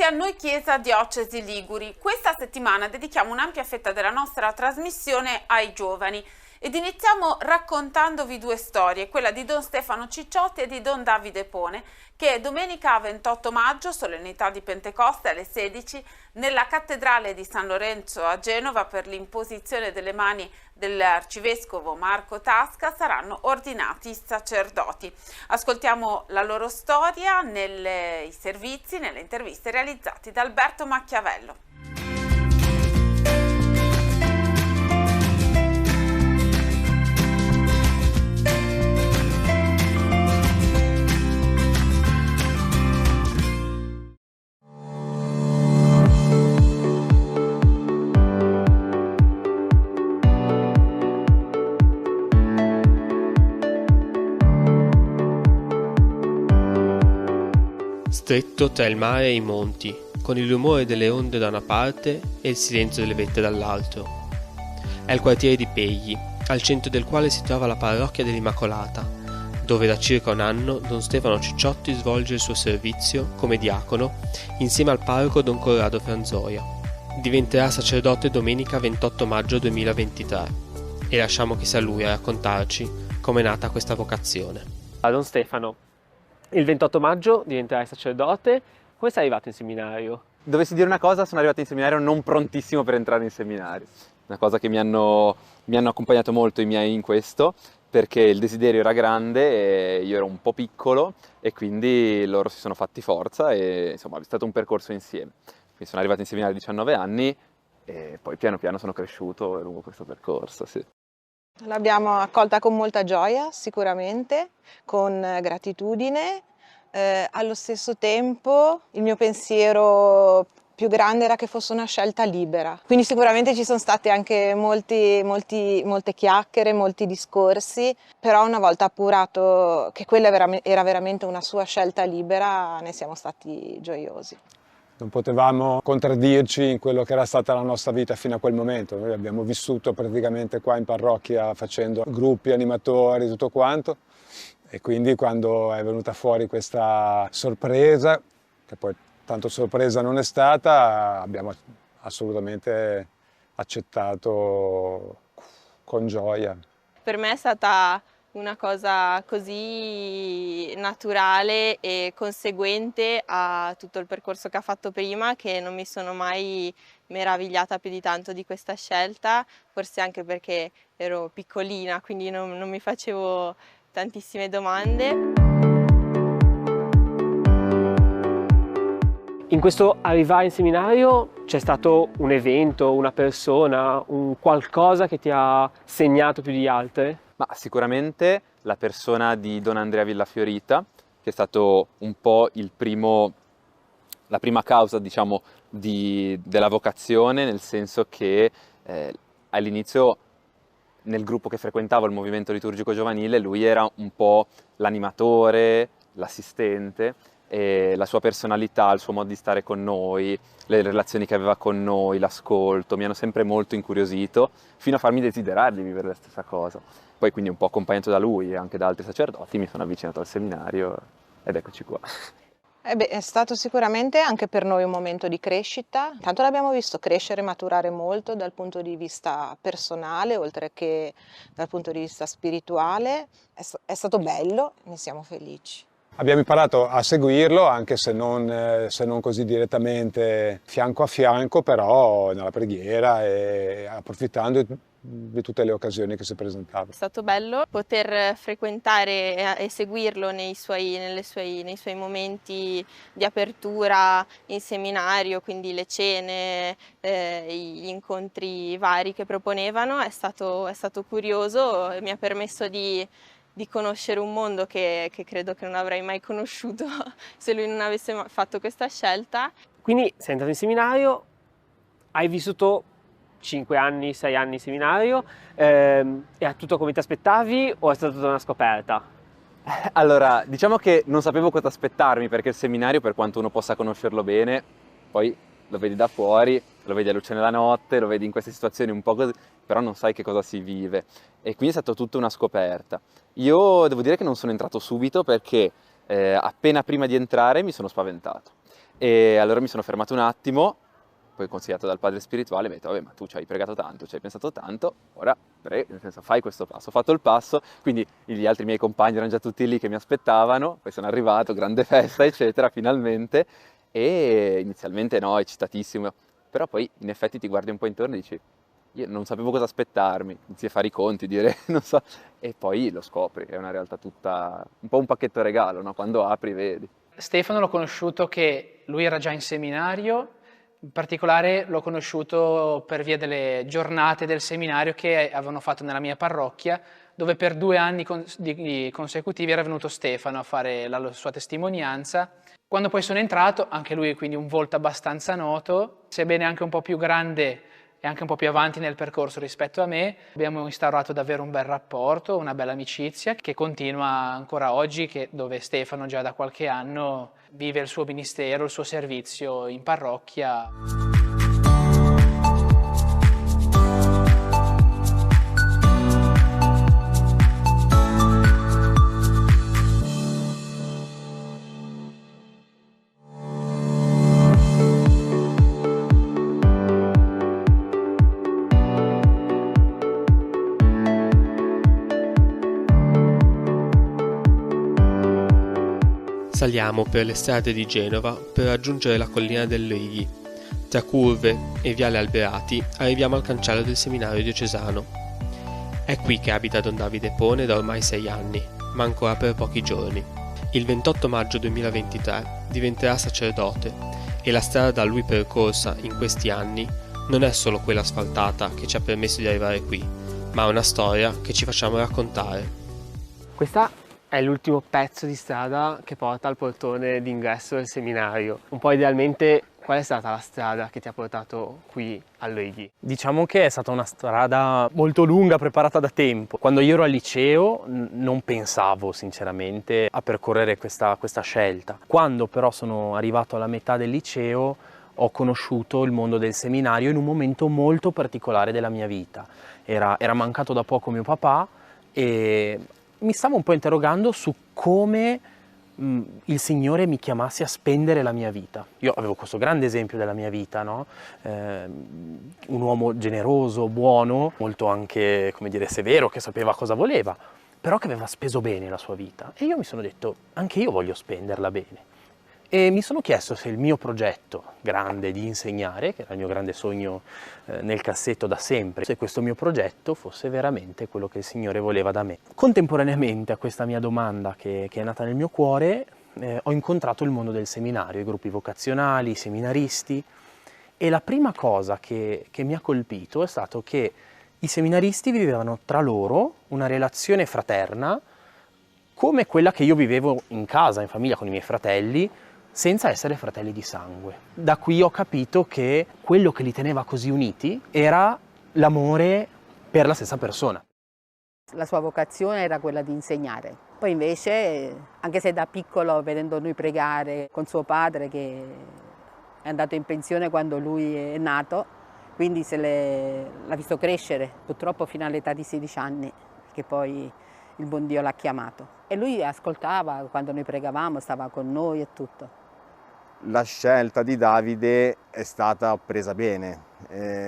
a Noi Chiesa Diocesi Liguri. Questa settimana dedichiamo un'ampia fetta della nostra trasmissione ai giovani ed iniziamo raccontandovi due storie, quella di Don Stefano Cicciotti e di Don Davide Pone, che domenica 28 maggio, solennità di Pentecoste alle 16, nella cattedrale di San Lorenzo a Genova, per l'imposizione delle mani dell'arcivescovo Marco Tasca, saranno ordinati sacerdoti. Ascoltiamo la loro storia nei servizi, nelle interviste realizzate da Alberto Macchiavello. Stretto tra il mare e i monti, con il rumore delle onde da una parte e il silenzio delle vette dall'altro. È il quartiere di Pegli, al centro del quale si trova la parrocchia dell'Immacolata, dove da circa un anno Don Stefano Cicciotti svolge il suo servizio come diacono insieme al parroco Don Corrado Franzoia. Diventerà sacerdote domenica 28 maggio 2023 e lasciamo che sia lui a raccontarci come è nata questa vocazione. Don Stefano, il 28 maggio diventerai sacerdote. Come sei arrivato in seminario? Dovessi dire una cosa, sono arrivato in seminario non prontissimo per entrare in seminario. Una cosa che mi hanno accompagnato molto i miei in questo, perché il desiderio era grande e io ero un po' piccolo e quindi loro si sono fatti forza e insomma è stato un percorso insieme. Quindi sono arrivato in seminario a 19 anni e poi piano piano sono cresciuto lungo questo percorso, sì. L'abbiamo accolta con molta gioia, sicuramente, con gratitudine. Allo stesso tempo il mio pensiero più grande era che fosse una scelta libera. Quindi sicuramente ci sono state anche molte chiacchiere, molti discorsi, però una volta appurato che quella era veramente una sua scelta libera, ne siamo stati gioiosi. Non potevamo contraddirci in quello che era stata la nostra vita fino a quel momento. Noi abbiamo vissuto praticamente qua in parrocchia facendo gruppi, animatori, tutto quanto. E quindi quando è venuta fuori questa sorpresa, che poi tanto sorpresa non è stata, abbiamo assolutamente accettato con gioia. Per me è stata una cosa così naturale e conseguente a tutto il percorso che ha fatto prima, che non mi sono mai meravigliata più di tanto di questa scelta, forse anche perché ero piccolina, quindi non mi facevo tantissime domande. In questo arrivare in seminario c'è stato un evento, una persona, un qualcosa che ti ha segnato più di altre? Ma sicuramente la persona di Don Andrea Villafiorita, che è stato un po' la prima causa, diciamo, della vocazione, nel senso che all'inizio nel gruppo che frequentavo, il movimento liturgico giovanile, lui era un po' l'animatore, l'assistente, e la sua personalità, il suo modo di stare con noi, le relazioni che aveva con noi, l'ascolto, mi hanno sempre molto incuriosito, fino a farmi desiderare di vivere la stessa cosa. Poi quindi un po' accompagnato da lui e anche da altri sacerdoti mi sono avvicinato al seminario ed eccoci qua. È stato sicuramente anche per noi un momento di crescita. Tanto l'abbiamo visto crescere e maturare molto dal punto di vista personale, oltre che dal punto di vista spirituale. È stato bello, ne siamo felici. Abbiamo imparato a seguirlo, anche se non così direttamente fianco a fianco, però nella preghiera e approfittando di tutte le occasioni che si presentavano. È stato bello poter frequentare e seguirlo nei suoi momenti di apertura in seminario, quindi le cene, gli incontri vari che proponevano. È stato curioso, mi ha permesso di conoscere un mondo che credo che non avrei mai conosciuto se lui non avesse fatto questa scelta. Quindi sei entrato in seminario, hai vissuto 5 anni, 6 anni in seminario, era tutto come ti aspettavi o è stata tutta una scoperta? Allora, diciamo che non sapevo cosa aspettarmi, perché il seminario, per quanto uno possa conoscerlo bene, poi lo vedi da fuori, lo vedi a luce nella notte, lo vedi in queste situazioni un po' così, però non sai che cosa si vive. E quindi è stata tutta una scoperta. Io devo dire che non sono entrato subito perché appena prima di entrare mi sono spaventato. E allora mi sono fermato un attimo, poi consigliato dal padre spirituale, mi ha detto, vabbè, ma tu ci hai pregato tanto, ci hai pensato tanto, ora nel senso, fai questo passo. Ho fatto il passo, quindi gli altri miei compagni erano già tutti lì che mi aspettavano, poi sono arrivato, grande festa, eccetera, finalmente, e inizialmente no, eccitatissimo, però poi in effetti ti guardi un po' intorno e dici, io non sapevo cosa aspettarmi, inizi a fare i conti, dire, non so, e poi lo scopri, è una realtà tutta, un po' un pacchetto regalo, no? Quando apri vedi. Stefano l'ho conosciuto che lui era già in seminario, in particolare l'ho conosciuto per via delle giornate del seminario che avevano fatto nella mia parrocchia, dove per 2 anni consecutivi era venuto Stefano a fare la sua testimonianza. Quando poi sono entrato, anche lui quindi un volto abbastanza noto, sebbene anche un po' più grande e anche un po' più avanti nel percorso rispetto a me, abbiamo instaurato davvero un bel rapporto, una bella amicizia che continua ancora oggi, dove Stefano già da qualche anno vive il suo ministero, il suo servizio in parrocchia. Saliamo per le strade di Genova per raggiungere la collina del Righi. Tra curve e viale alberati arriviamo al cancello del seminario diocesano. È qui che abita Don Davide Pone da ormai 6 anni, ma ancora per pochi giorni. Il 28 maggio 2023 diventerà sacerdote e la strada da lui percorsa in questi anni non è solo quella asfaltata che ci ha permesso di arrivare qui, ma una storia che ci facciamo raccontare. Questa è l'ultimo pezzo di strada che porta al portone d'ingresso del seminario. Un po' idealmente, qual è stata la strada che ti ha portato qui al Righi? Diciamo che è stata una strada molto lunga, preparata da tempo. Quando io ero al liceo non pensavo sinceramente a percorrere questa scelta. Quando però sono arrivato alla metà del liceo ho conosciuto il mondo del seminario in un momento molto particolare della mia vita. Era mancato da poco mio papà e mi stavo un po' interrogando su come il Signore mi chiamasse a spendere la mia vita. Io avevo questo grande esempio della mia vita, no? Un uomo generoso, buono, molto anche, come dire, severo, che sapeva cosa voleva, però che aveva speso bene la sua vita. E io mi sono detto, anche io voglio spenderla bene. E mi sono chiesto se il mio progetto grande di insegnare, che era il mio grande sogno nel cassetto da sempre, se questo mio progetto fosse veramente quello che il Signore voleva da me. Contemporaneamente a questa mia domanda che è nata nel mio cuore, ho incontrato il mondo del seminario, i gruppi vocazionali, i seminaristi, e la prima cosa che mi ha colpito è stato che i seminaristi vivevano tra loro una relazione fraterna come quella che io vivevo in casa, in famiglia con i miei fratelli, senza essere fratelli di sangue. Da qui ho capito che quello che li teneva così uniti era l'amore per la stessa persona. La sua vocazione era quella di insegnare. Poi invece, anche se da piccolo, vedendo noi pregare con suo padre, che è andato in pensione quando lui è nato, quindi l'ha visto crescere, purtroppo fino all'età di 16 anni, che poi il buon Dio l'ha chiamato. E lui ascoltava quando noi pregavamo, stava con noi e tutto. La scelta di Davide è stata presa bene,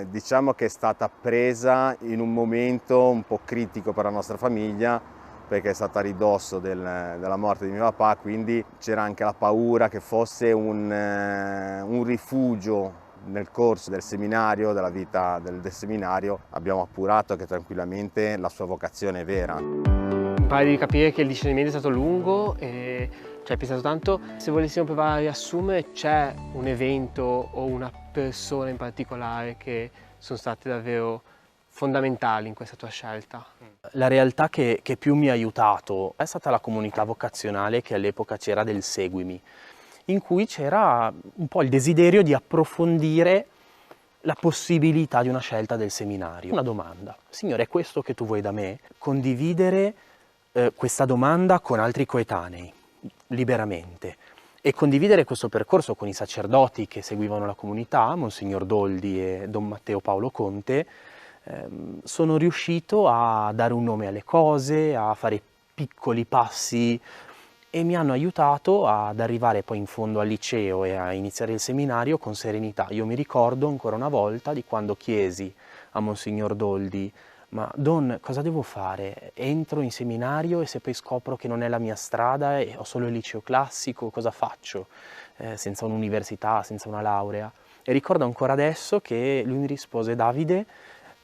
diciamo che è stata presa in un momento un po' critico per la nostra famiglia, perché è stata a ridosso della morte di mio papà, quindi c'era anche la paura che fosse un rifugio nel corso del seminario, della vita del seminario. Abbiamo appurato che tranquillamente la sua vocazione è vera. Mi pare di capire che il discernimento è stato lungo e ci hai pensato tanto. Se volessimo provare a riassumere, c'è un evento o una persona in particolare che sono state davvero fondamentali in questa tua scelta? La realtà che più mi ha aiutato è stata la comunità vocazionale che all'epoca c'era del Seguimi, in cui c'era un po' il desiderio di approfondire la possibilità di una scelta del seminario. Una domanda: Signore, è questo che tu vuoi da me? Condividere questa domanda con altri coetanei, liberamente, e condividere questo percorso con i sacerdoti che seguivano la comunità, Monsignor Doldi e Don Matteo Paolo Conte. Sono riuscito a dare un nome alle cose, a fare piccoli passi e mi hanno aiutato ad arrivare poi in fondo al liceo e a iniziare il seminario con serenità. Io mi ricordo ancora una volta di quando chiesi a Monsignor Doldi: ma Don, cosa devo fare? Entro in seminario e se poi scopro che non è la mia strada e ho solo il liceo classico, cosa faccio? Senza un'università, senza una laurea. E ricordo ancora adesso che lui mi rispose: Davide,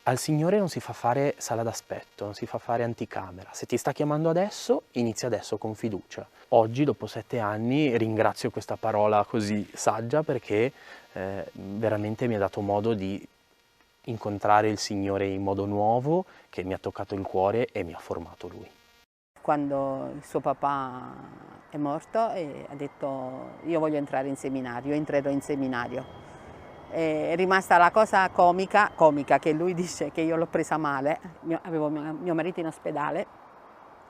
al Signore non si fa fare sala d'aspetto, non si fa fare anticamera. Se ti sta chiamando adesso, inizia adesso con fiducia. Oggi, dopo 7 anni, ringrazio questa parola così saggia perché veramente mi ha dato modo di incontrare il Signore in modo nuovo, che mi ha toccato il cuore e mi ha formato Lui. Quando il suo papà è morto ha detto: io voglio entrare in seminario, entrerò in seminario. È rimasta la cosa comica che lui dice che io l'ho presa male. Avevo mio marito in ospedale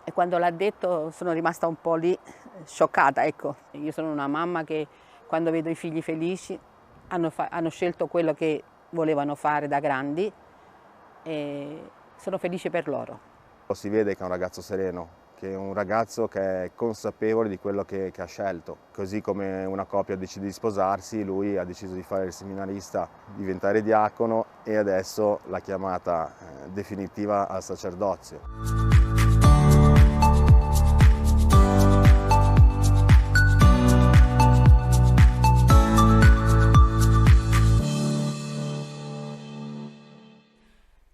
e quando l'ha detto sono rimasta un po' lì scioccata, ecco. Io sono una mamma che quando vedo i figli felici hanno scelto quello che volevano fare da grandi e sono felice per loro. Si vede che è un ragazzo sereno, che è un ragazzo che è consapevole di quello che ha scelto. Così come una coppia decide di sposarsi, lui ha deciso di fare il seminarista, diventare diacono e adesso la chiamata definitiva al sacerdozio.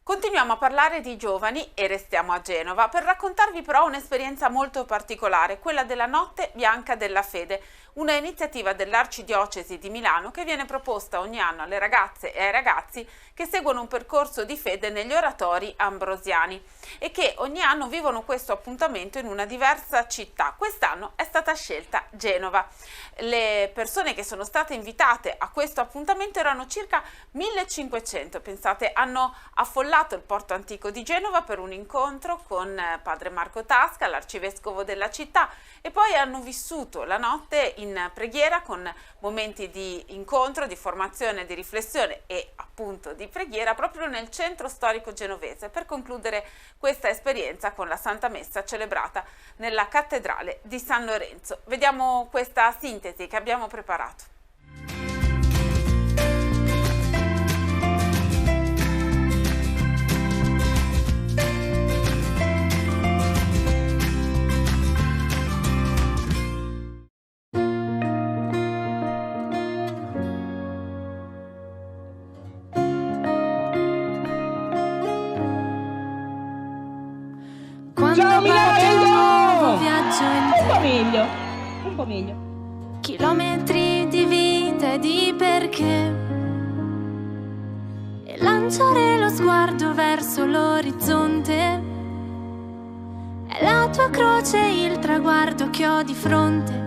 Continuiamo a parlare di giovani e restiamo a Genova per raccontarvi però un'esperienza molto particolare, quella della Notte Bianca della Fede, una iniziativa dell'Arcidiocesi di Milano che viene proposta ogni anno alle ragazze e ai ragazzi che seguono un percorso di fede negli oratori ambrosiani e che ogni anno vivono questo appuntamento in una diversa città. Quest'anno è stata scelta Genova. Le persone che sono state invitate a questo appuntamento erano circa 1500, pensate, hanno affollato il porto antico di Genova per un incontro con padre Marco Tasca, l'arcivescovo della città, e poi hanno vissuto la notte in preghiera con momenti di incontro, di formazione, di riflessione e appunto di preghiera proprio nel centro storico genovese, per concludere questa esperienza con la Santa Messa celebrata nella cattedrale di San Lorenzo. Vediamo questa sintesi che abbiamo preparato. Ciao Milano! Un po' meglio. Chilometri di vita e di perché, e lanciare lo sguardo verso l'orizzonte. È la tua croce il traguardo che ho di fronte.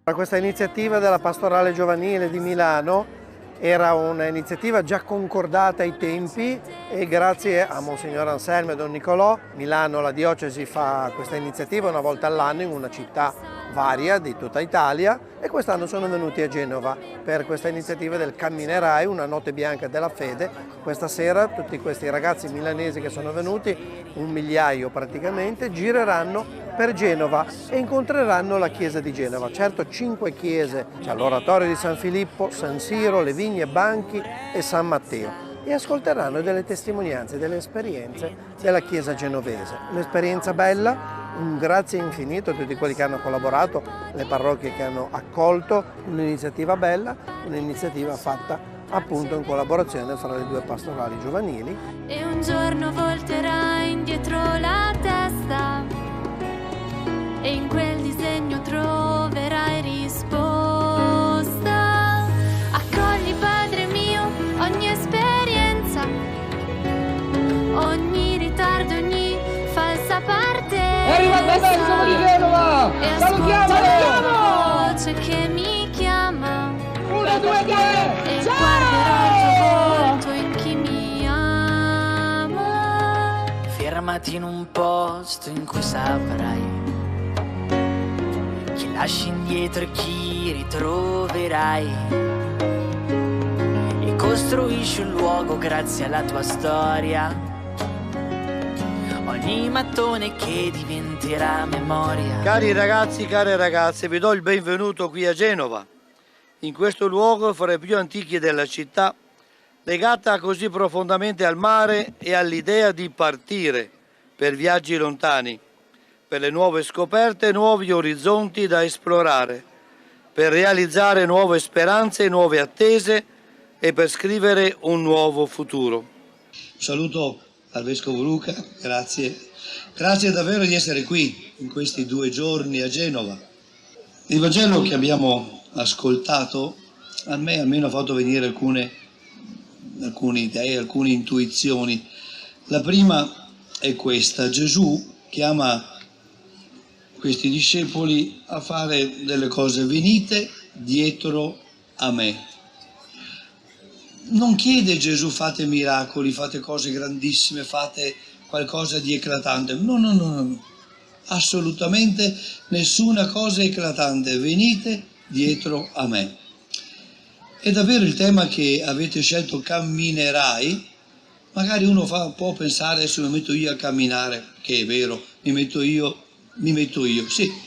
Questa iniziativa della Pastorale Giovanile di Milano era un'iniziativa già concordata ai tempi e grazie a Monsignor Anselmo e Don Nicolò, Milano, la diocesi, fa questa iniziativa una volta all'anno in una città varia di tutta Italia e quest'anno sono venuti a Genova per questa iniziativa del Camminerai, una notte bianca della fede. Questa sera tutti questi ragazzi milanesi che sono venuti, 1 migliaio praticamente, gireranno per Genova e incontreranno la chiesa di Genova. Certo, 5 chiese, c'è l'oratorio di San Filippo, San Siro, Le Vigne Banchi e San Matteo, e ascolteranno delle testimonianze, delle esperienze della chiesa genovese. Un'esperienza bella, un grazie infinito a tutti quelli che hanno collaborato, le parrocchie che hanno accolto, un'iniziativa bella, un'iniziativa fatta appunto in collaborazione fra le 2 pastorali giovanili. E un giorno volterai indietro la testa e in quel disegno troverai risposta. Accogli, Padre mio, ogni esperienza, ogni ritardo, ogni falsa partenza. È arrivato adesso di Genova! Salutiamolo! La voce che mi chiama. 1, 2, 3! E guarderò il tuo volto in chi mi ama. Fermati in un posto in cui saprai chi lasci indietro e chi ritroverai, e costruisci un luogo grazie alla tua storia. ogni mattone che diventerà memoria. Cari ragazzi, care ragazze, vi do il benvenuto qui a Genova, in questo luogo fra i più antichi della città, legata così profondamente al mare e all'idea di partire per viaggi lontani, per le nuove scoperte, nuovi orizzonti da esplorare, per realizzare nuove speranze, nuove attese e per scrivere un nuovo futuro. Un saluto al Vescovo Luca, grazie. Grazie davvero di essere qui in questi 2 giorni a Genova. Il Vangelo che abbiamo ascoltato a me almeno ha fatto venire alcune idee, alcune intuizioni. La prima è questa: Gesù chiama questi discepoli a fare delle cose. Venite dietro a me. Non chiede Gesù fate miracoli, fate cose grandissime, fate qualcosa di eclatante. No. Assolutamente nessuna cosa eclatante. Venite dietro a me. È davvero il tema che avete scelto, camminerai. Magari uno può pensare adesso mi metto io a camminare, che è vero, mi metto io, sì.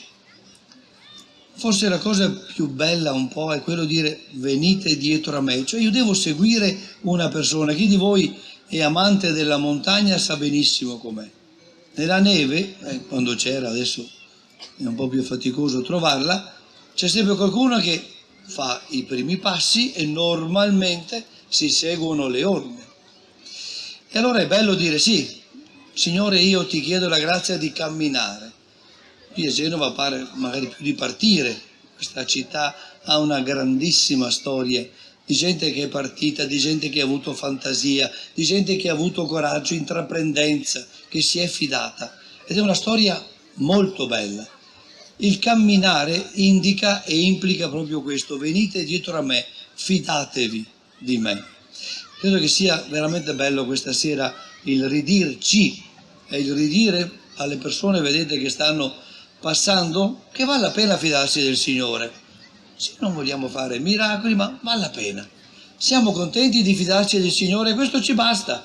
Forse la cosa più bella un po' è quello di dire venite dietro a me, cioè io devo seguire una persona. Chi di voi è amante della montagna sa benissimo com'è. Nella neve, quando c'era, adesso è un po' più faticoso trovarla, c'è sempre qualcuno che fa i primi passi e normalmente si seguono le orme. E allora è bello dire sì, Signore, io ti chiedo la grazia di camminare. Qui a Genova pare magari più di partire. Questa città ha una grandissima storia di gente che è partita, di gente che ha avuto fantasia, di gente che ha avuto coraggio, intraprendenza, che si è fidata. Ed è una storia molto bella. Il camminare indica e implica proprio questo: venite dietro a me, fidatevi di me. Credo che sia veramente bello questa sera il ridirci e il ridire alle persone, vedete, che stanno passando, che vale la pena fidarsi del Signore. Sì, non vogliamo fare miracoli, ma vale la pena. Siamo contenti di fidarci del Signore, questo ci basta.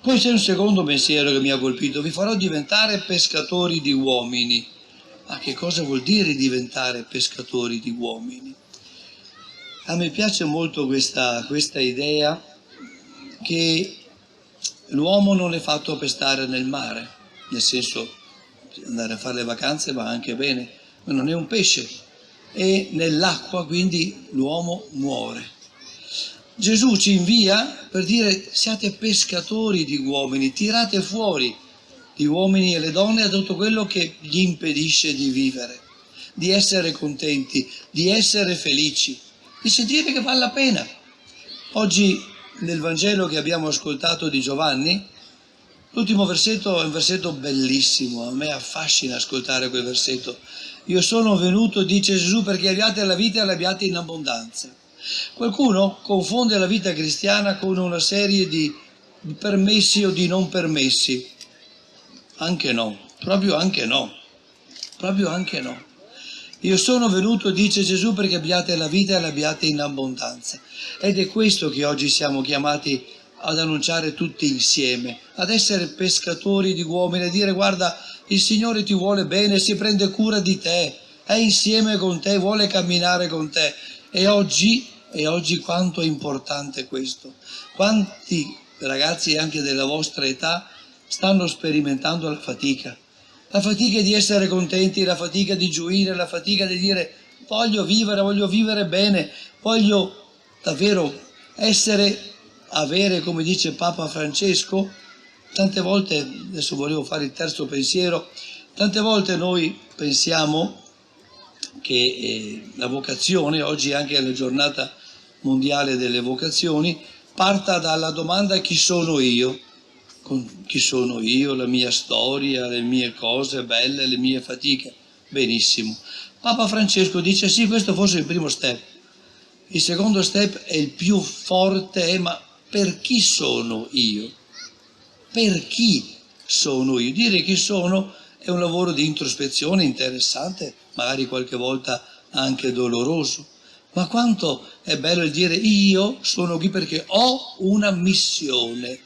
Poi c'è un secondo pensiero che mi ha colpito: vi farò diventare pescatori di uomini. Ma che cosa vuol dire diventare pescatori di uomini? A me piace molto questa idea che l'uomo non è fatto per stare nel mare, nel senso andare a fare le vacanze va anche bene, ma non è un pesce, è nell'acqua, quindi l'uomo muore. Gesù ci invia per dire siate pescatori di uomini, tirate fuori gli uomini e le donne da tutto quello che gli impedisce di vivere, di essere contenti, di essere felici, di sentire che vale la pena. Oggi nel Vangelo che abbiamo ascoltato di Giovanni, l'ultimo versetto è un versetto bellissimo, a me affascina ascoltare quel versetto. Io sono venuto, dice Gesù, perché abbiate la vita e l'abbiate in abbondanza. Qualcuno confonde la vita cristiana con una serie di permessi o di non permessi. Anche no, proprio anche no. Io sono venuto, dice Gesù, perché abbiate la vita e l'abbiate in abbondanza. Ed è questo che oggi siamo chiamati ad annunciare tutti insieme, ad essere pescatori di uomini, a dire guarda, il Signore ti vuole bene, si prende cura di te, è insieme con te, vuole camminare con te. E oggi quanto è importante questo. Quanti ragazzi anche della vostra età stanno sperimentando la fatica di essere contenti, la fatica di gioire, la fatica di dire voglio vivere bene, voglio davvero avere, come dice Papa Francesco. Tante volte, adesso volevo fare il terzo pensiero, tante volte noi pensiamo che la vocazione, oggi anche alla giornata mondiale delle vocazioni, parta dalla domanda chi sono io? Chi sono io, la mia storia, le mie cose belle, le mie fatiche. Benissimo. Papa Francesco dice sì, questo forse è il primo step. Il secondo step è il più forte, ma per chi sono io? Per chi sono io? Dire chi sono è un lavoro di introspezione interessante, magari qualche volta anche doloroso. Ma quanto è bello il dire io sono qui perché ho una missione.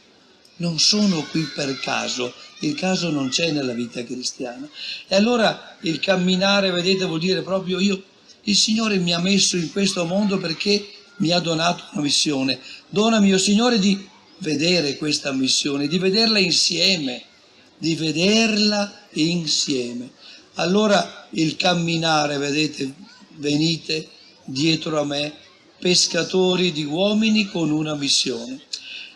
non sono qui per caso, il caso non c'è nella vita cristiana. E allora il camminare, vedete, vuol dire proprio il Signore mi ha messo in questo mondo perché mi ha donato una missione. Donami, Signore, di vedere questa missione, di vederla insieme, Allora il camminare, vedete, venite dietro a me, pescatori di uomini con una missione.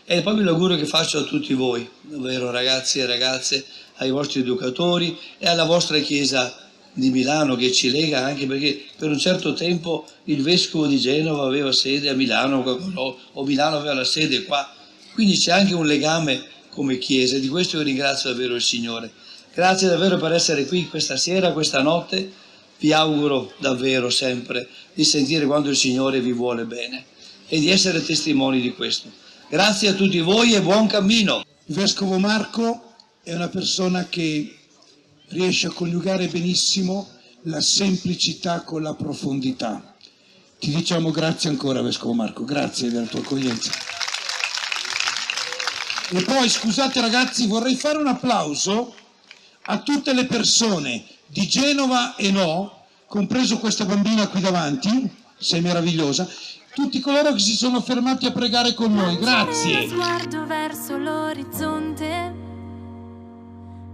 È proprio l'augurio che faccio a tutti voi, davvero, ragazzi e ragazze, ai vostri educatori e alla vostra Chiesa di Milano, che ci lega, anche perché per un certo tempo il Vescovo di Genova aveva sede a Milano, o Milano aveva la sede qua, quindi c'è anche un legame come Chiesa, e di questo io ringrazio davvero il Signore. Grazie davvero per essere qui questa sera, questa notte. Vi auguro davvero sempre di sentire quando il Signore vi vuole bene e di essere testimoni di questo. Grazie a tutti voi e buon cammino. Il Vescovo Marco è una persona che riesce a coniugare benissimo la semplicità con la profondità. Ti diciamo grazie ancora, Vescovo Marco, grazie della tua accoglienza. E poi, scusate ragazzi, vorrei fare un applauso a tutte le persone di Genova e no, compreso questa bambina qui davanti, sei meravigliosa, tutti coloro che si sono fermati a pregare con noi, grazie. Sguardo verso l'orizzonte,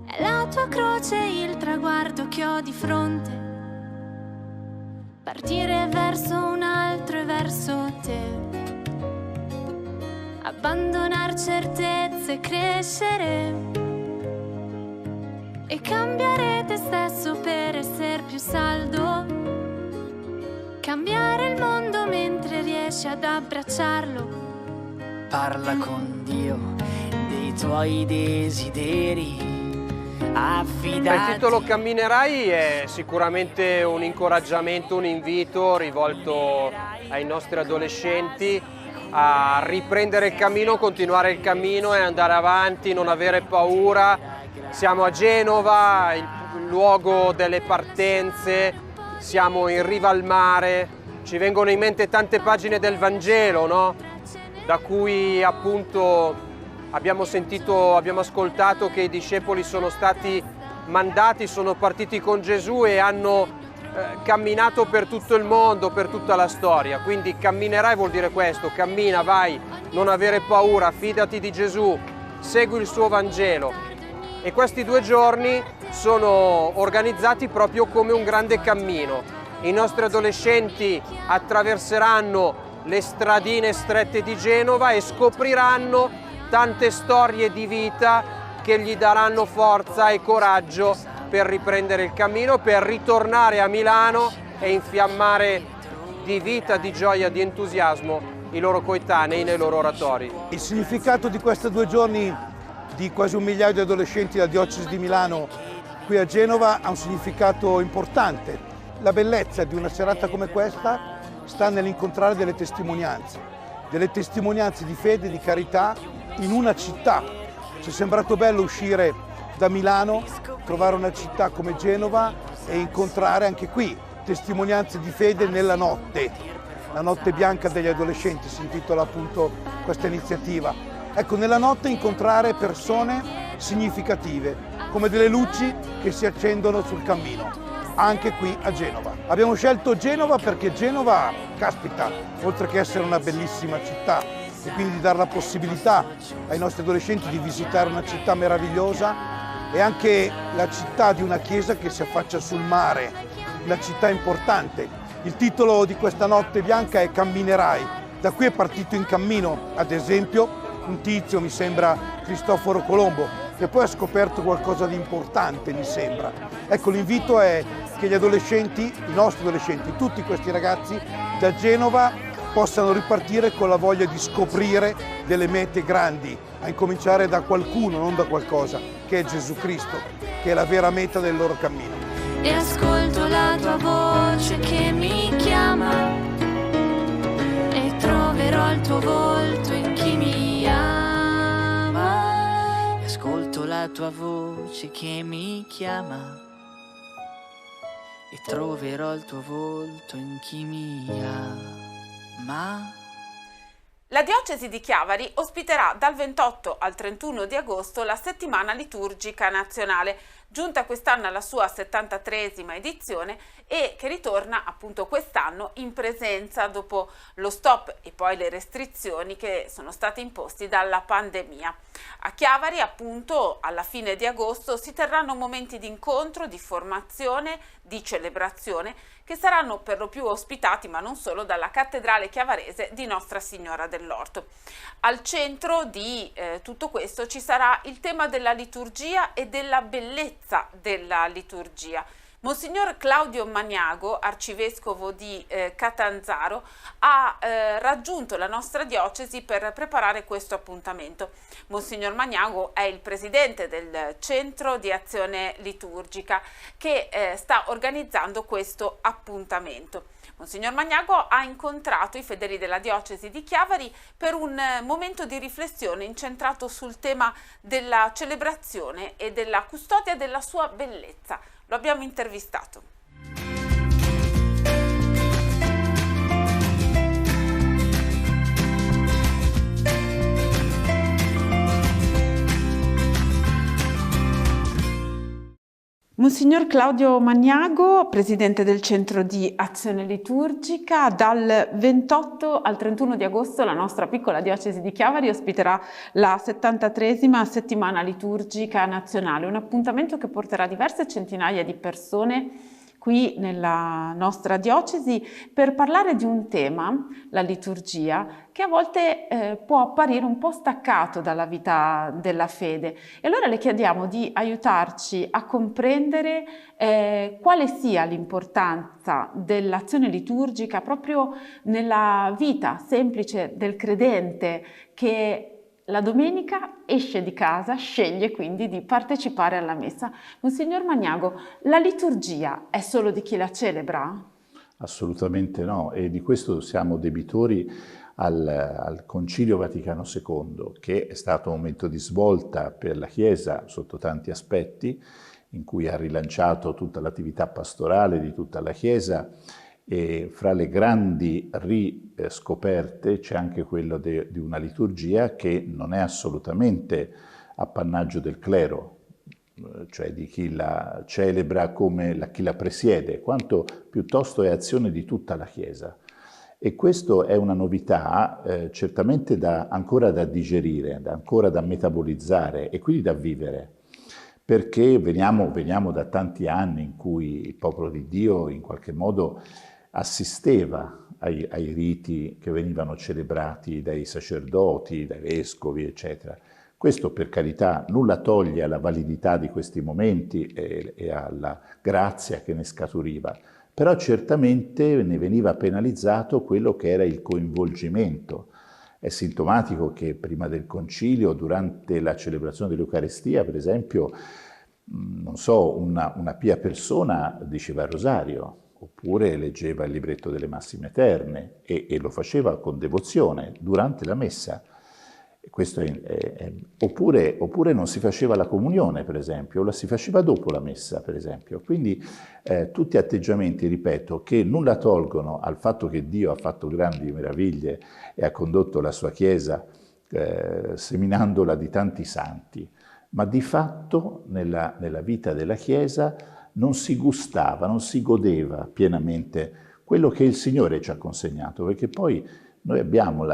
è la tua croce il traguardo che ho di fronte. Partire verso un altro e verso te, abbandonar certezze, crescere e cambiare te stesso per essere più saldo. Cambiare il mondo mentre riesci ad abbracciarlo. Parla con Dio dei tuoi desideri, affidati. Il titolo Camminerai è sicuramente un incoraggiamento, un invito rivolto ai nostri adolescenti a riprendere il cammino, continuare il cammino e andare avanti, non avere paura. Siamo a Genova, il luogo delle partenze, siamo in riva al mare, ci vengono in mente tante pagine del Vangelo, no? Da cui appunto abbiamo ascoltato che i discepoli sono stati mandati, sono partiti con Gesù e hanno camminato per tutto il mondo, per tutta la storia. Quindi camminerai vuol dire questo, cammina, vai, non avere paura, fidati di Gesù, segui il suo Vangelo. E questi 2 giorni sono organizzati proprio come un grande cammino. I nostri adolescenti attraverseranno le stradine strette di Genova e scopriranno tante storie di vita che gli daranno forza e coraggio per riprendere il cammino, per ritornare a Milano e infiammare di vita, di gioia, di entusiasmo i loro coetanei nei loro oratori. Il significato di questi 2 giorni di quasi 1 migliaio di adolescenti della diocesi di Milano qui a Genova ha un significato importante. La bellezza di una serata come questa sta nell'incontrare delle testimonianze di fede e di carità in una città. Ci è sembrato bello uscire da Milano, trovare una città come Genova e incontrare anche qui testimonianze di fede nella notte. La notte bianca degli adolescenti si intitola appunto questa iniziativa. Ecco, nella notte incontrare persone significative, come delle luci che si accendono sul cammino, anche qui a Genova. Abbiamo scelto Genova perché Genova, caspita, oltre che essere una bellissima città e quindi di dare la possibilità ai nostri adolescenti di visitare una città meravigliosa, è anche la città di una chiesa che si affaccia sul mare, una città importante. Il titolo di questa notte bianca è Camminerai. Da qui è partito in cammino, ad esempio, un tizio, mi sembra Cristoforo Colombo, che poi ha scoperto qualcosa di importante, mi sembra. Ecco, l'invito è che gli adolescenti, i nostri adolescenti, tutti questi ragazzi da Genova possano ripartire con la voglia di scoprire delle mete grandi, a incominciare da qualcuno, non da qualcosa, che è Gesù Cristo, che è la vera meta del loro cammino. E ascolto la tua voce che mi chiama e troverò il tuo volto in chi mi ama. E ascolto la tua voce che mi chiama e troverò il tuo volto in chi mi ama. La diocesi di Chiavari ospiterà dal 28 al 31 di agosto la settimana liturgica nazionale, giunta quest'anno alla sua 73esima edizione e che ritorna appunto quest'anno in presenza dopo lo stop e poi le restrizioni che sono state imposte dalla pandemia. A Chiavari appunto alla fine di agosto si terranno momenti di incontro, di formazione, di celebrazione che saranno per lo più ospitati, ma non solo, dalla cattedrale chiavarese di Nostra Signora dell'Orto. Al centro di tutto questo ci sarà il tema della liturgia e della bellezza della liturgia. Monsignor Claudio Magnago, arcivescovo di Catanzaro, ha raggiunto la nostra diocesi per preparare questo appuntamento. Monsignor Magnago è il presidente del Centro di Azione Liturgica che sta organizzando questo appuntamento. Monsignor Magnago ha incontrato i fedeli della diocesi di Chiavari per un momento di riflessione incentrato sul tema della celebrazione e della custodia della sua bellezza. Lo abbiamo intervistato. Monsignor Claudio Magnago, presidente del Centro di Azione Liturgica, dal 28 al 31 di agosto la nostra piccola diocesi di Chiavari ospiterà la 73esima settimana liturgica nazionale, un appuntamento che porterà diverse centinaia di persone qui nella nostra diocesi per parlare di un tema, la liturgia, che a volte può apparire un po' staccato dalla vita della fede. E allora le chiediamo di aiutarci a comprendere quale sia l'importanza dell'azione liturgica proprio nella vita semplice del credente che la domenica esce di casa, sceglie quindi di partecipare alla messa. Monsignor Magnago, la liturgia è solo di chi la celebra? Assolutamente no, e di questo siamo debitori al Concilio Vaticano II, che è stato un momento di svolta per la Chiesa sotto tanti aspetti, in cui ha rilanciato tutta l'attività pastorale di tutta la Chiesa. E fra le grandi riscoperte c'è anche quello di una liturgia che non è assolutamente appannaggio del clero, cioè di chi la celebra come chi la presiede, quanto piuttosto è azione di tutta la Chiesa. E questo è una novità certamente ancora da digerire, ancora da metabolizzare e quindi da vivere. Perché veniamo da tanti anni in cui il popolo di Dio in qualche modo assisteva ai riti che venivano celebrati dai sacerdoti, dai vescovi, eccetera. Questo, per carità, nulla toglie alla validità di questi momenti e alla grazia che ne scaturiva, però certamente ne veniva penalizzato quello che era il coinvolgimento. È sintomatico che prima del concilio, durante la celebrazione dell'Eucaristia, per esempio, non so, una pia persona diceva il rosario, oppure leggeva il libretto delle Massime Eterne e lo faceva con devozione durante la messa. Questo oppure non si faceva la comunione, per esempio, o la si faceva dopo la messa, per esempio. Quindi tutti atteggiamenti, ripeto, che nulla tolgono al fatto che Dio ha fatto grandi meraviglie e ha condotto la sua Chiesa seminandola di tanti santi, ma di fatto nella vita della Chiesa non si gustava, non si godeva pienamente quello che il Signore ci ha consegnato, perché poi noi abbiamo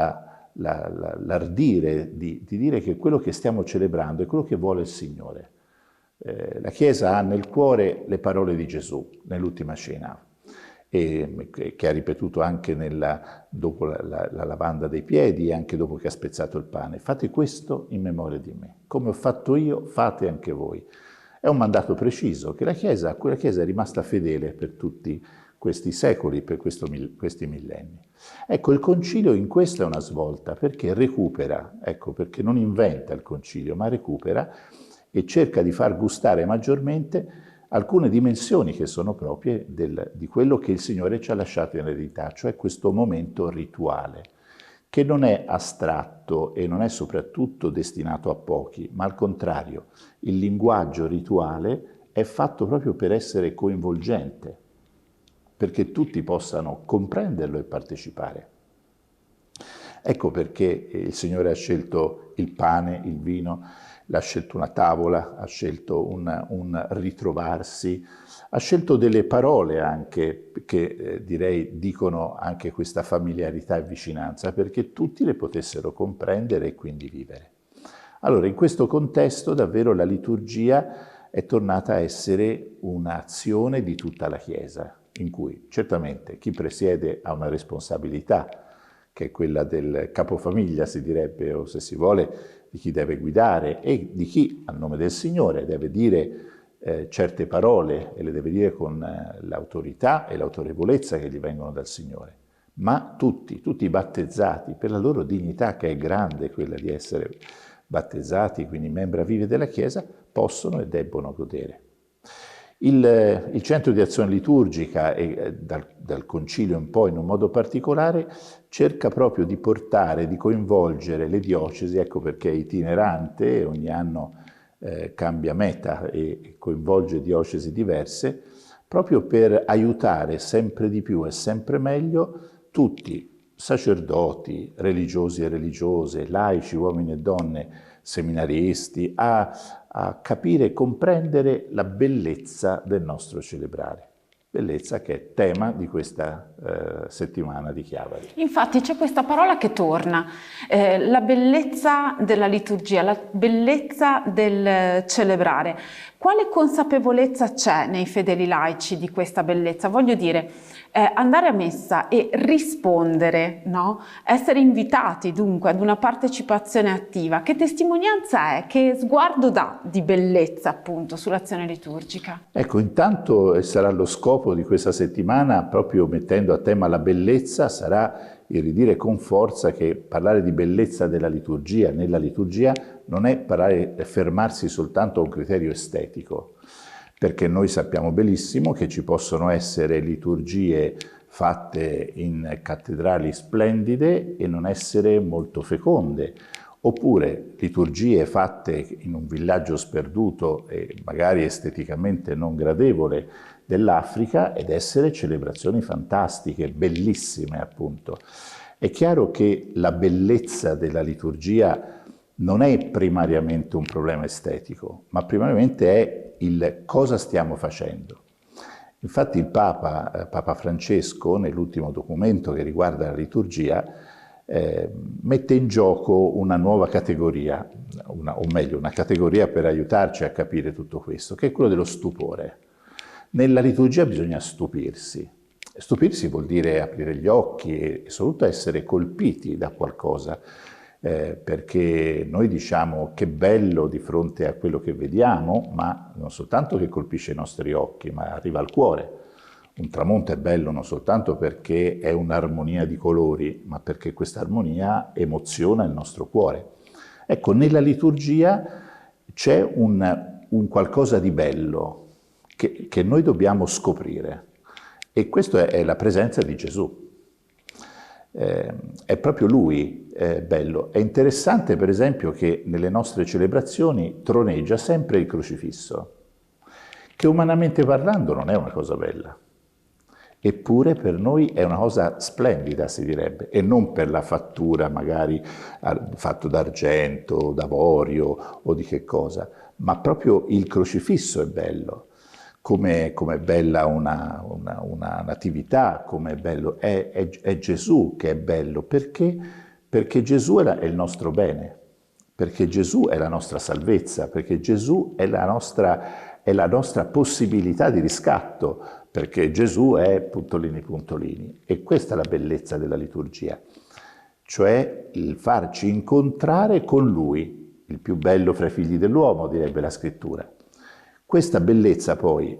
l'ardire di dire che quello che stiamo celebrando è quello che vuole il Signore. La Chiesa ha nel cuore le parole di Gesù nell'ultima cena, e che ha ripetuto anche dopo la lavanda dei piedi e anche dopo che ha spezzato il pane. Fate questo in memoria di me. Come ho fatto io, fate anche voi. È un mandato preciso che quella Chiesa è rimasta fedele per tutti questi secoli, per questi millenni. Ecco, il Concilio in questo è una svolta, perché recupera, perché non inventa il Concilio, ma recupera e cerca di far gustare maggiormente alcune dimensioni che sono proprie di quello che il Signore ci ha lasciato in eredità, cioè questo momento rituale, che non è astratto e non è soprattutto destinato a pochi, ma al contrario, il linguaggio rituale è fatto proprio per essere coinvolgente, perché tutti possano comprenderlo e partecipare. Ecco perché il Signore ha scelto il pane, il vino, ha scelto una tavola, ha scelto un ritrovarsi, ha scelto delle parole anche che direi dicono anche questa familiarità e vicinanza, perché tutti le potessero comprendere e quindi vivere. Allora, in questo contesto davvero la liturgia è tornata a essere un'azione di tutta la Chiesa, in cui certamente chi presiede ha una responsabilità, che è quella del capofamiglia, si direbbe, o se si vuole, di chi deve guidare e di chi, a nome del Signore, deve dire certe parole e le deve dire con l'autorità e l'autorevolezza che gli vengono dal Signore. Ma tutti i battezzati, per la loro dignità che è grande, quella di essere battezzati, quindi membra vive della Chiesa, possono e debbono godere. Il centro di azione liturgica, e dal Concilio in poi in un modo particolare, cerca proprio di portare, di coinvolgere le diocesi, ecco perché è itinerante, ogni anno cambia meta e coinvolge diocesi diverse, proprio per aiutare sempre di più e sempre meglio tutti, sacerdoti, religiosi e religiose, laici, uomini e donne, seminaristi, a capire e comprendere la bellezza del nostro celebrare. Bellezza che è tema di questa settimana di Chiavari. Infatti c'è questa parola che torna, la bellezza della liturgia, la bellezza del celebrare. Quale consapevolezza c'è nei fedeli laici di questa bellezza? Voglio dire, andare a messa e rispondere, no? Essere invitati dunque ad una partecipazione attiva. Che testimonianza è? Che sguardo dà di bellezza appunto sull'azione liturgica? Ecco, intanto sarà lo scopo di questa settimana, proprio mettendo a tema la bellezza, sarà il ridire con forza che parlare di bellezza della liturgia, nella liturgia, non è fermarsi soltanto a un criterio estetico, perché noi sappiamo benissimo che ci possono essere liturgie fatte in cattedrali splendide e non essere molto feconde, oppure liturgie fatte in un villaggio sperduto e magari esteticamente non gradevole dell'Africa ed essere celebrazioni fantastiche, bellissime appunto. È chiaro che la bellezza della liturgia non è primariamente un problema estetico, ma primariamente è il cosa stiamo facendo. Infatti il Papa Francesco, nell'ultimo documento che riguarda la liturgia, mette in gioco una nuova categoria, o meglio una categoria per aiutarci a capire tutto questo, che è quello dello stupore. Nella liturgia bisogna stupirsi. Stupirsi vuol dire aprire gli occhi e soprattutto essere colpiti da qualcosa, perché noi diciamo che bello di fronte a quello che vediamo, ma non soltanto che colpisce i nostri occhi, ma arriva al cuore. Un tramonto è bello non soltanto perché è un'armonia di colori, ma perché questa armonia emoziona il nostro cuore. Ecco, nella liturgia c'è un qualcosa di bello che noi dobbiamo scoprire, e questa è la presenza di Gesù. È proprio Lui bello. È interessante per esempio che nelle nostre celebrazioni troneggia sempre il crocifisso, che umanamente parlando non è una cosa bella. Eppure per noi è una cosa splendida, si direbbe, e non per la fattura magari fatto d'argento, d'avorio o di che cosa, ma proprio il crocifisso è bello. Come è bella una natività, come è bello, è Gesù che è bello. Perché? Perché Gesù è il nostro bene, perché Gesù è la nostra salvezza, perché Gesù è la nostra possibilità di riscatto, perché Gesù è puntolini puntolini. E questa è la bellezza della liturgia, cioè il farci incontrare con Lui, il più bello fra i figli dell'uomo, direbbe la Scrittura. Questa bellezza poi,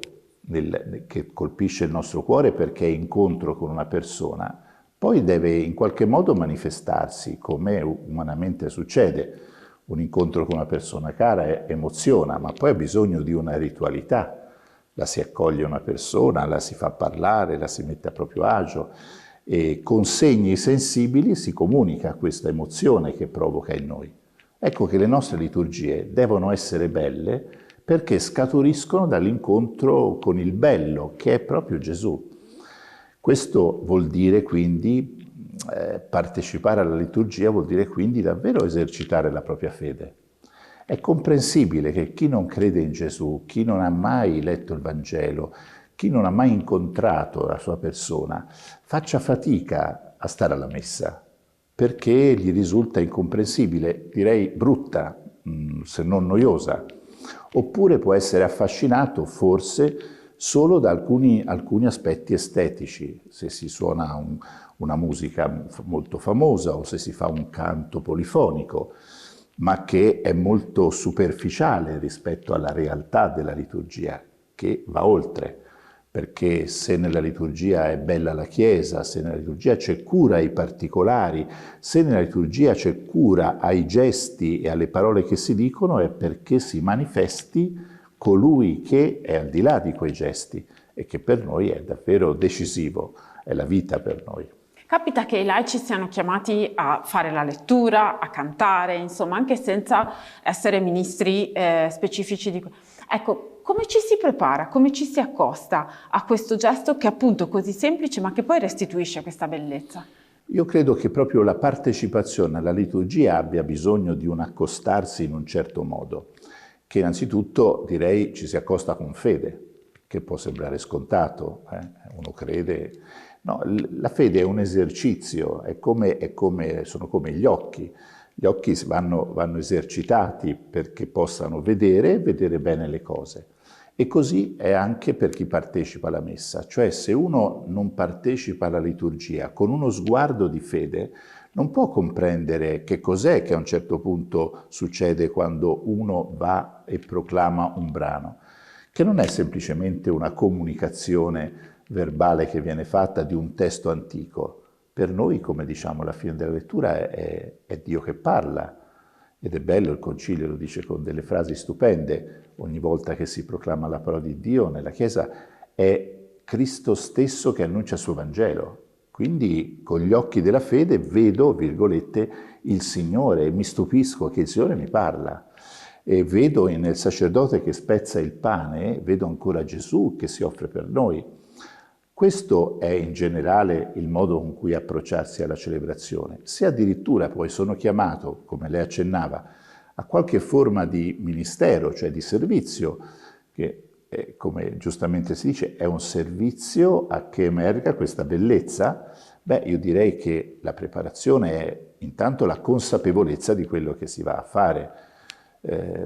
che colpisce il nostro cuore perché è incontro con una persona, poi deve in qualche modo manifestarsi, come umanamente succede. Un incontro con una persona cara emoziona, ma poi ha bisogno di una ritualità. La si accoglie una persona, la si fa parlare, la si mette a proprio agio, e con segni sensibili si comunica questa emozione che provoca in noi. Ecco che le nostre liturgie devono essere belle, perché scaturiscono dall'incontro con il bello, che è proprio Gesù. Questo vuol dire quindi partecipare alla liturgia vuol dire quindi davvero esercitare la propria fede. È comprensibile che chi non crede in Gesù, chi non ha mai letto il Vangelo, chi non ha mai incontrato la sua persona, faccia fatica a stare alla messa, perché gli risulta incomprensibile, direi brutta, se non noiosa. Oppure può essere affascinato forse solo da alcuni aspetti estetici, se si suona una musica molto famosa o se si fa un canto polifonico, ma che è molto superficiale rispetto alla realtà della liturgia, che va oltre. Perché se nella liturgia è bella la Chiesa, se nella liturgia c'è cura ai particolari, se nella liturgia c'è cura ai gesti e alle parole che si dicono, è perché si manifesti colui che è al di là di quei gesti e che per noi è davvero decisivo, è la vita per noi. Capita che i laici siano chiamati a fare la lettura, a cantare, insomma, anche senza essere ministri specifici di... Ecco, come ci si prepara, come ci si accosta a questo gesto che è appunto così semplice ma che poi restituisce questa bellezza? Io credo che proprio la partecipazione alla liturgia abbia bisogno di un accostarsi in un certo modo, che innanzitutto direi ci si accosta con fede, che può sembrare scontato, uno crede... No, la fede è un esercizio, sono come gli occhi. Gli occhi vanno esercitati perché possano vedere bene le cose. E così è anche per chi partecipa alla messa. Cioè, se uno non partecipa alla liturgia con uno sguardo di fede, non può comprendere che cos'è che a un certo punto succede quando uno va e proclama un brano, che non è semplicemente una comunicazione verbale che viene fatta di un testo antico. Per noi, come diciamo alla fine della lettura, è Dio che parla. Ed è bello, il Concilio lo dice con delle frasi stupende, ogni volta che si proclama la parola di Dio nella Chiesa è Cristo stesso che annuncia il suo Vangelo. Quindi con gli occhi della fede vedo, virgolette, il Signore e mi stupisco che il Signore mi parla. E vedo nel sacerdote che spezza il pane, vedo ancora Gesù che si offre per noi. Questo è in generale il modo con cui approcciarsi alla celebrazione. Se addirittura poi sono chiamato, come lei accennava, a qualche forma di ministero, cioè di servizio, che come giustamente si dice è un servizio a che emerga questa bellezza, io direi che la preparazione è intanto la consapevolezza di quello che si va a fare.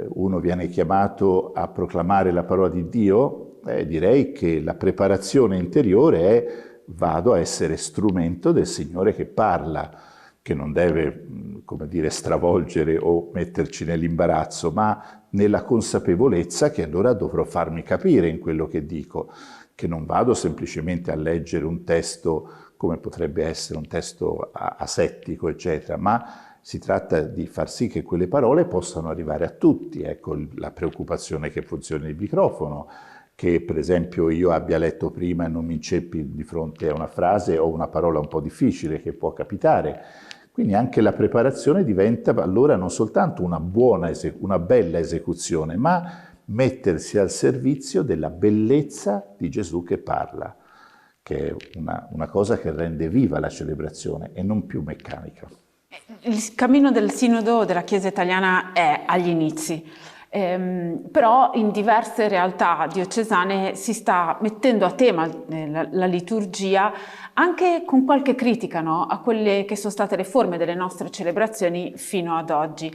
Uno viene chiamato a proclamare la parola di Dio, direi che la preparazione interiore è vado a essere strumento del Signore che parla, che non deve, come dire, stravolgere o metterci nell'imbarazzo, ma nella consapevolezza che allora dovrò farmi capire in quello che dico, che non vado semplicemente a leggere un testo come potrebbe essere un testo asettico, eccetera, ma si tratta di far sì che quelle parole possano arrivare a tutti. Ecco la preoccupazione che funzioni il microfono, che per esempio io abbia letto prima e non mi inceppi di fronte a una frase o una parola un po' difficile che può capitare. Quindi anche la preparazione diventa allora non soltanto una bella esecuzione, ma mettersi al servizio della bellezza di Gesù che parla, che è una cosa che rende viva la celebrazione e non più meccanica. Il cammino del Sinodo della Chiesa italiana è agli inizi. Però in diverse realtà diocesane si sta mettendo a tema la liturgia anche con qualche critica, no? A quelle che sono state le forme delle nostre celebrazioni fino ad oggi.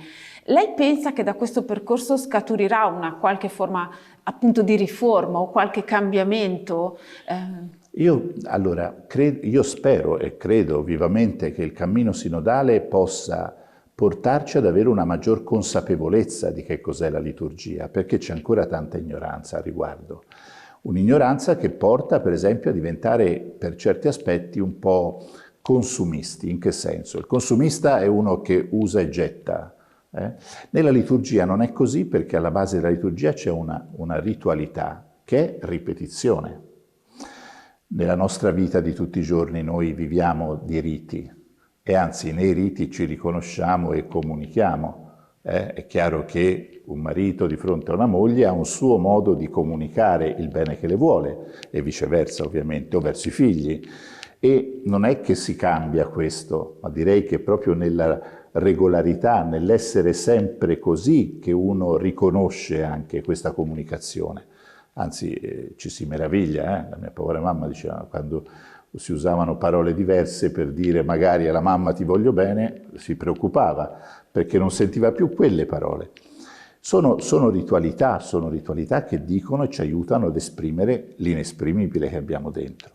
Lei pensa che da questo percorso scaturirà una qualche forma appunto di riforma o qualche cambiamento? Io spero e credo vivamente che il cammino sinodale possa portarci ad avere una maggior consapevolezza di che cos'è la liturgia, perché c'è ancora tanta ignoranza al riguardo. Un'ignoranza che porta, per esempio, a diventare per certi aspetti un po' consumisti. In che senso? Il consumista è uno che usa e getta. Nella liturgia non è così, perché alla base della liturgia c'è una ritualità che è ripetizione. Nella nostra vita di tutti i giorni noi viviamo di riti, e anzi nei riti ci riconosciamo e comunichiamo. È chiaro che un marito di fronte a una moglie ha un suo modo di comunicare il bene che le vuole, e viceversa ovviamente, o verso i figli. E non è che si cambia questo, ma direi che proprio nella regolarità, nell'essere sempre così, che uno riconosce anche questa comunicazione. Anzi, ci si meraviglia, La mia povera mamma diceva, quando si usavano parole diverse per dire magari alla mamma ti voglio bene, si preoccupava, perché non sentiva più quelle parole. Sono ritualità che dicono e ci aiutano ad esprimere l'inesprimibile che abbiamo dentro.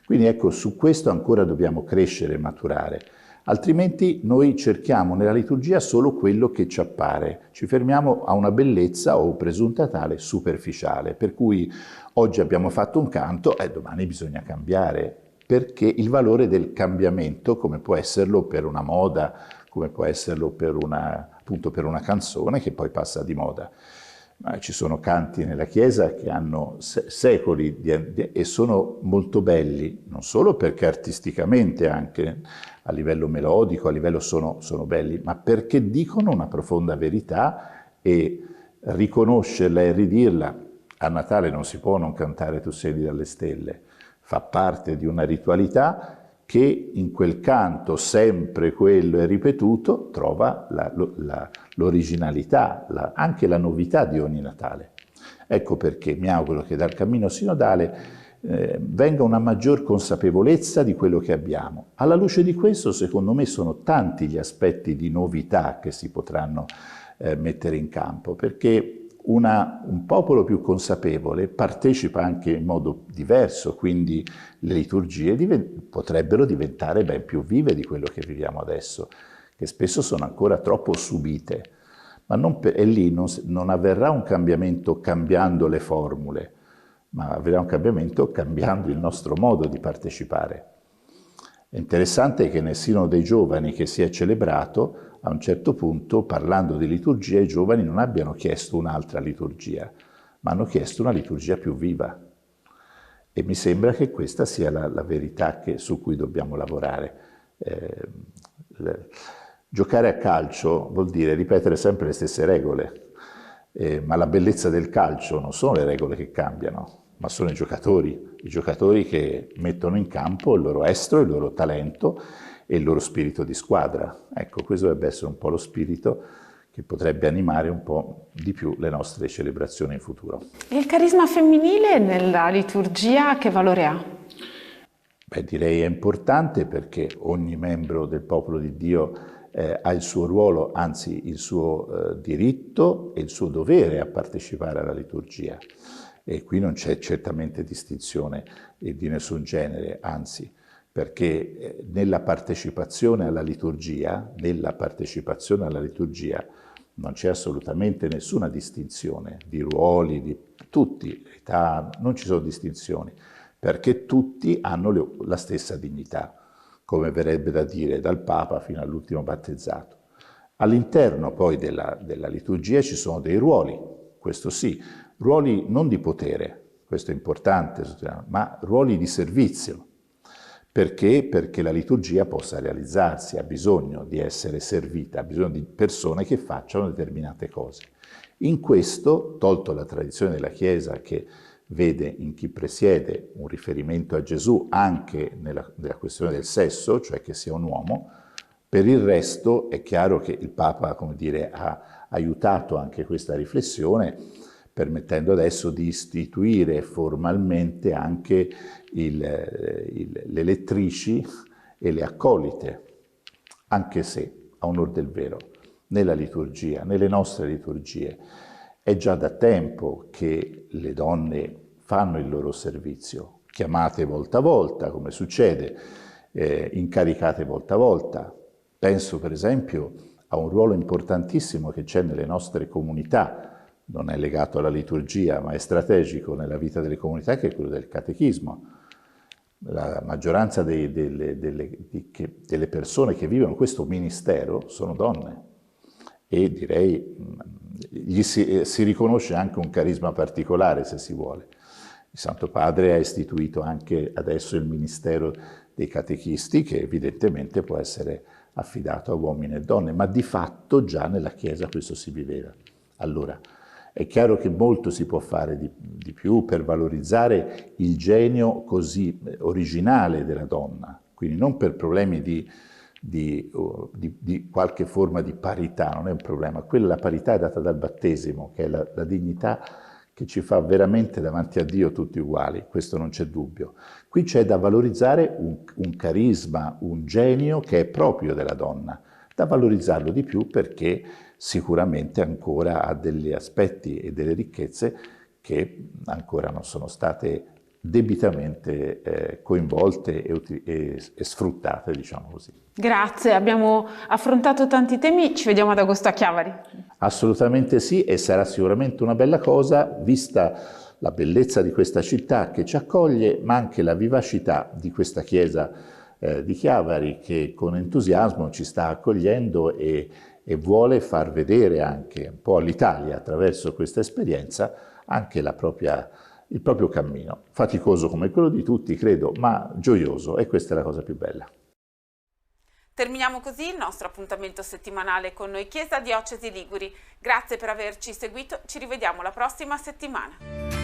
Quindi ecco, su questo ancora dobbiamo crescere e maturare, altrimenti noi cerchiamo nella liturgia solo quello che ci appare, ci fermiamo a una bellezza o presunta tale superficiale, per cui oggi abbiamo fatto un canto e domani bisogna cambiare, perché il valore del cambiamento, come può esserlo per una moda, come può esserlo appunto per una canzone che poi passa di moda. Ci sono canti nella Chiesa che hanno secoli e sono molto belli, non solo perché artisticamente anche a livello melodico, a livello sono belli, ma perché dicono una profonda verità e riconoscerla e ridirla. A Natale non si può non cantare Tu scendi dalle stelle, fa parte di una ritualità che in quel canto sempre quello è ripetuto trova l'originalità, anche la novità di ogni Natale. Ecco perché mi auguro che dal cammino sinodale venga una maggior consapevolezza di quello che abbiamo. Alla luce di questo, secondo me, sono tanti gli aspetti di novità che si potranno mettere in campo, perché un popolo più consapevole partecipa anche in modo diverso, quindi le liturgie potrebbero diventare ben più vive di quello che viviamo adesso, che spesso sono ancora troppo subite. Ma e lì non avverrà un cambiamento cambiando le formule, ma avverrà un cambiamento cambiando il nostro modo di partecipare. È interessante che nel Sinodo dei Giovani che si è celebrato, a un certo punto, parlando di liturgia, i giovani non abbiano chiesto un'altra liturgia, ma hanno chiesto una liturgia più viva. E mi sembra che questa sia la verità su cui dobbiamo lavorare. Giocare a calcio vuol dire ripetere sempre le stesse regole, ma la bellezza del calcio non sono le regole che cambiano, ma sono i giocatori che mettono in campo il loro estro, il loro talento e il loro spirito di squadra. Ecco, questo dovrebbe essere un po' lo spirito che potrebbe animare un po' di più le nostre celebrazioni in futuro. Il carisma femminile nella liturgia che valore ha? Beh, direi è importante perché ogni membro del popolo di Dio ha il suo ruolo, anzi il suo diritto e il suo dovere a partecipare alla liturgia. E qui non c'è certamente distinzione di nessun genere, anzi, perché nella partecipazione alla liturgia non c'è assolutamente nessuna distinzione di ruoli, di tutti, età, non ci sono distinzioni, perché tutti hanno la stessa dignità, come verrebbe da dire dal Papa fino all'ultimo battezzato. All'interno poi della liturgia ci sono dei ruoli, questo sì, ruoli non di potere, questo è importante, ma ruoli di servizio. Perché? Perché la liturgia possa realizzarsi, ha bisogno di essere servita, ha bisogno di persone che facciano determinate cose. In questo, tolto la tradizione della Chiesa che vede in chi presiede un riferimento a Gesù anche nella questione del sesso, cioè che sia un uomo, per il resto è chiaro che il Papa, come dire, ha aiutato anche questa riflessione, permettendo adesso di istituire formalmente anche le lettrici e le accolite, anche se, a onor del vero, nella liturgia, nelle nostre liturgie, è già da tempo che le donne fanno il loro servizio, chiamate volta a volta, come succede, incaricate volta a volta. Penso per esempio a un ruolo importantissimo che c'è nelle nostre comunità, non è legato alla liturgia, ma è strategico nella vita delle comunità, che è quello del catechismo. La maggioranza delle persone che vivono questo ministero sono donne e direi gli si riconosce anche un carisma particolare, se si vuole. Il Santo Padre ha istituito anche adesso il ministero dei catechisti, che evidentemente può essere affidato a uomini e donne, ma di fatto già nella Chiesa questo si viveva. Allora, È chiaro che molto si può fare di più per valorizzare il genio così originale della donna, quindi non per problemi di qualche forma di parità, non è un problema. Quella, la parità è data dal battesimo, che è la dignità che ci fa veramente davanti a Dio tutti uguali, questo non c'è dubbio. Qui c'è da valorizzare un carisma, un genio che è proprio della donna, da valorizzarlo di più perché sicuramente ancora ha degli aspetti e delle ricchezze che ancora non sono state debitamente coinvolte e sfruttate, diciamo così. Grazie, abbiamo affrontato tanti temi, ci vediamo ad agosto a Chiavari. Assolutamente sì, e sarà sicuramente una bella cosa, vista la bellezza di questa città che ci accoglie, ma anche la vivacità di questa chiesa di Chiavari che con entusiasmo ci sta accogliendo e vuole far vedere anche un po' all'Italia, attraverso questa esperienza, anche il proprio cammino, faticoso come quello di tutti, credo, ma gioioso, e questa è la cosa più bella. Terminiamo così il nostro appuntamento settimanale con Noi Chiesa Diocesi Liguri. Grazie per averci seguito, ci rivediamo la prossima settimana.